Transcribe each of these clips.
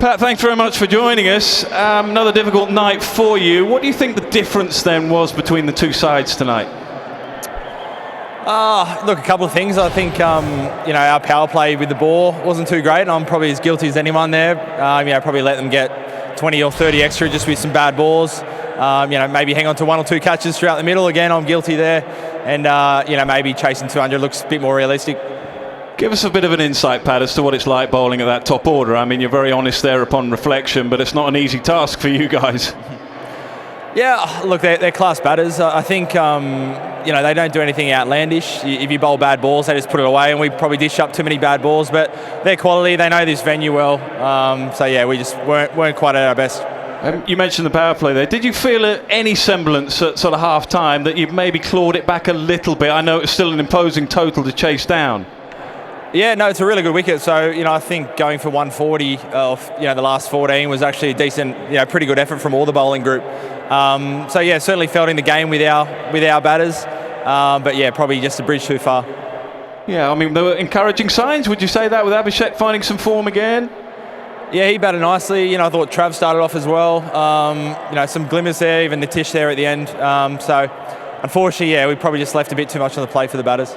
Pat, thanks very much for joining us. Another difficult night for you. What do you think the difference then was between the two sides tonight? Look, a couple of things. I think our power play with the ball wasn't too great, and I'm probably as guilty as anyone there. Probably let them get 20 or 30 extra just with some bad balls. Maybe hang on to one or two catches throughout the middle. Again, I'm guilty there, and maybe chasing 200 looks a bit more realistic. Give us a bit of an insight, Pat, as to what it's like bowling at that top order. I mean, you're very honest there upon reflection, but it's not an easy task for you guys. Yeah, look, they're class batters. I think, they don't do anything outlandish. If you bowl bad balls, they just put it away, and we probably dish up too many bad balls. But their quality, they know this venue well. We just weren't quite at our best. You mentioned the power play there. Did you feel any semblance at sort of half-time that you've maybe clawed it back a little bit? I know it's still an imposing total to chase down. Yeah, no, it's a really good wicket. So, I think going for 140 of, the last 14 was actually a decent, pretty good effort from all the bowling group. Certainly felt in the game with our batters. Probably just a bridge too far. Yeah, I mean, there were encouraging signs. Would you say that with Abhishek finding some form again? Yeah, he batted nicely. I thought Trav started off as well. Some glimmers there, even Nitish there at the end. Unfortunately, we probably just left a bit too much on the plate for the batters.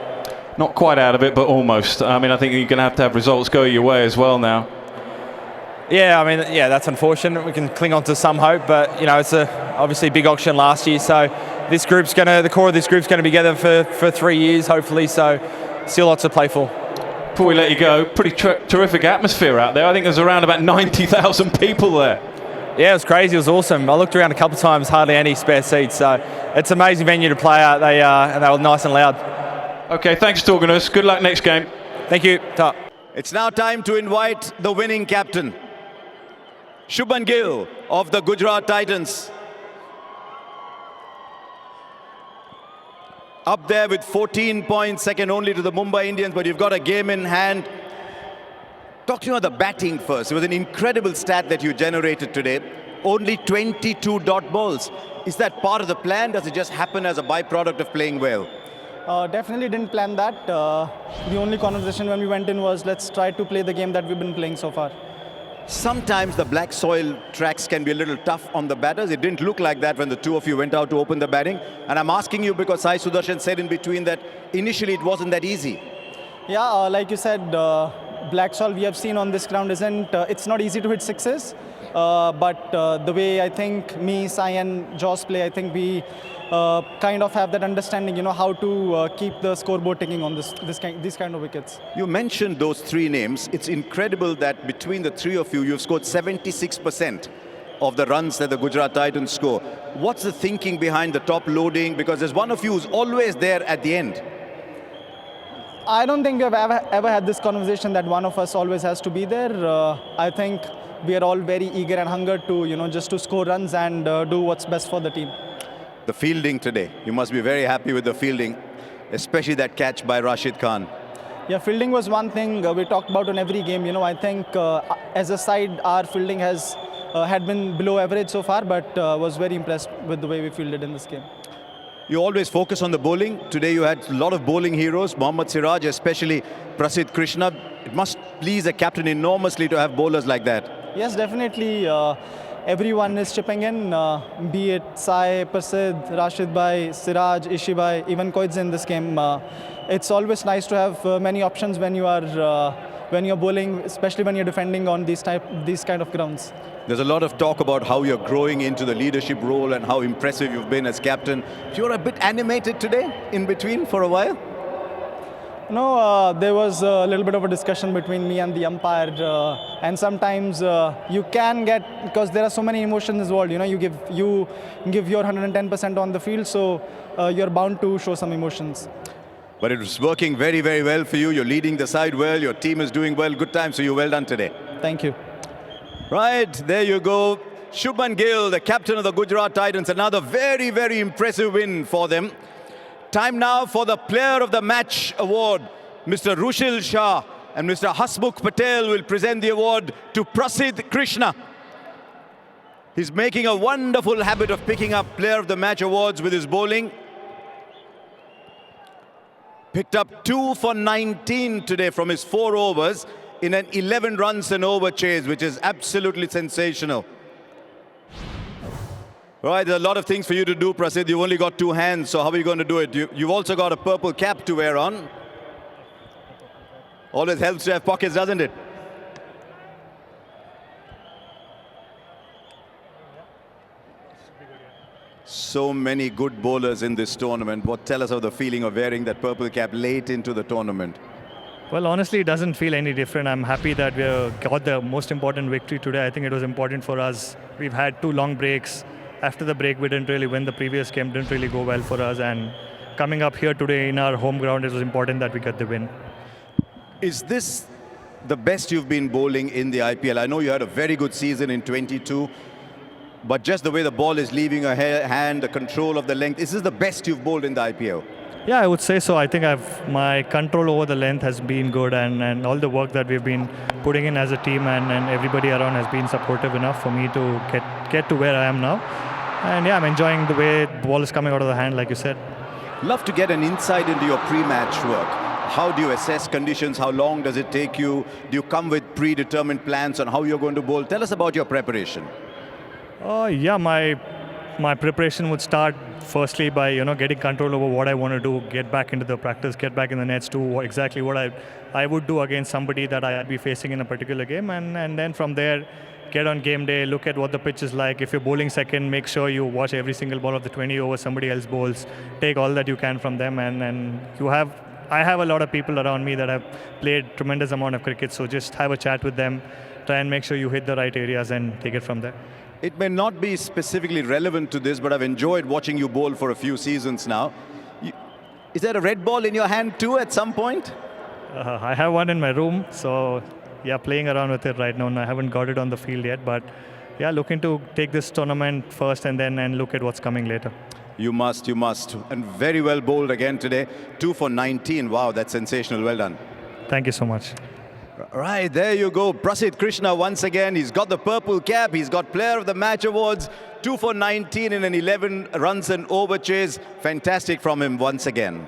Not quite out of it, but almost. I mean, I think you're going to have results go your way as well now. Yeah, that's unfortunate. We can cling on to some hope, but, it's obviously a big auction last year, so the core of this group's going to be together for 3 years, hopefully, so still lots to play for. Before we let you go, pretty terrific atmosphere out there. I think there's around about 90,000 people there. Yeah, it was crazy. It was awesome. I looked around a couple of times, hardly any spare seats, so it's an amazing venue to play at. And they were nice and loud. Okay, thanks for talking to us. Good luck next game. Thank you. Ta. It's now time to invite the winning captain, Shubman Gill of the Gujarat Titans. Up there with 14 points, second only to the Mumbai Indians, but you've got a game in hand. Talk to you about the batting first. It was an incredible stat that you generated today. Only 22 dot balls. Is that part of the plan? Does it just happen as a byproduct of playing well? Definitely didn't plan that. The only conversation when we went in was let's try to play the game that we've been playing so far. Sometimes the black soil tracks can be a little tough on the batters. It didn't look like that when the two of you went out to open the batting. And I'm asking you because Sai Sudarshan said in between that initially it wasn't that easy. Yeah, like you said, black soil we have seen on this ground it's not easy to hit sixes. But the way I think me, Sai and Joss play, I think we kind of have that understanding, how to keep the scoreboard ticking on these kind of wickets. You mentioned those three names. It's incredible that between the three of you, you've scored 76% of the runs that the Gujarat Titans score. What's the thinking behind the top loading? Because there's one of you who's always there at the end. I don't think we've ever had this conversation that one of us always has to be there. I think we are all very eager and hungered to, just to score runs and do what's best for the team. The fielding today, you must be very happy with the fielding, especially that catch by Rashid Khan. Yeah, fielding was one thing we talked about on every game. I think as a side, our fielding had been below average so far, but was very impressed with the way we fielded in this game. You always focus on the bowling. Today you had a lot of bowling heroes, Mohammad Siraj, especially Prasidh, Krishna. It must please a captain enormously to have bowlers like that. Yes, definitely. Everyone is chipping in, be it Sai, Prasidh, Rashid Bhai, Siraj, Ishi Bhai, even Koids in this game. It's always nice to have many options when you're bowling, especially when you're defending on these kind of grounds. There's a lot of talk about how you're growing into the leadership role and how impressive you've been as captain. You're a bit animated today, in between for a while? No, there was a little bit of a discussion between me and the umpire, and sometimes you can get, because there are so many emotions involved. You give your 110% on the field, so you're bound to show some emotions. But it was working very, very well for you. You're leading the side well. Your team is doing well. Good time. So you're well done today. Thank you. Right, there you go. Shubman Gill, the captain of the Gujarat Titans. Another very, very impressive win for them. Time now for the Player of the Match award. Mr. Rushil Shah and Mr. Hasmukh Patel will present the award to Prasidh Krishna. He's making a wonderful habit of picking up Player of the Match awards with his bowling. Picked up 2 for 19 today from his 4 overs. in an 11 runs and over chase, which is absolutely sensational. Right, there's a lot of things for you to do, Prasidh. You've only got two hands, so how are you going to do it? You've also got a purple cap to wear on. Always helps to have pockets, doesn't it? So many good bowlers in this tournament. What tell us of the feeling of wearing that purple cap late into the tournament? Well, honestly, it doesn't feel any different. I'm happy that we got the most important victory today. I think it was important for us. We've had 2 long breaks. After the break, we didn't really win. The previous game didn't really go well for us. And coming up here today in our home ground, it was important that we get the win. Is this the best you've been bowling in the IPL? I know you had a very good season in 22, but just the way the ball is leaving your hand, the control of the length, is this the best you've bowled in the IPL? Yeah, I would say so. I think my control over the length has been good, and all the work that we've been putting in as a team and everybody around has been supportive enough for me to get to where I am now. And yeah, I'm enjoying the way the ball is coming out of the hand, like you said. Love to get an insight into your pre-match work. How do you assess conditions? How long does it take you? Do you come with predetermined plans on how you're going to bowl? Tell us about your preparation. Yeah, my preparation would start firstly by getting control over what I want to do, get back into the practice, get back in the nets, do exactly what I would do against somebody that I'd be facing in a particular game, and then from there get on game day, look at what the pitch is like. If you're bowling second, make sure you watch every single ball of the 20 overs somebody else bowls, take all that you can from them, and I have a lot of people around me that have played tremendous amount of cricket, so just have a chat with them, try and make sure you hit the right areas and take it from there. It may not be specifically relevant to this, but I've enjoyed watching you bowl for a few seasons now. Is there a red ball in your hand too at some point? I have one in my room, so yeah, playing around with it right now. I haven't got it on the field yet, but yeah, looking to take this tournament first and look at what's coming later. You must. And very well bowled again today. 2 for 19. Wow, that's sensational. Well done. Thank you so much. Right, there you go. Prasidh Krishna once again. He's got the purple cap. He's got Player of the Match awards. 2 for 19 in an 11 runs and over chase. Fantastic from him once again.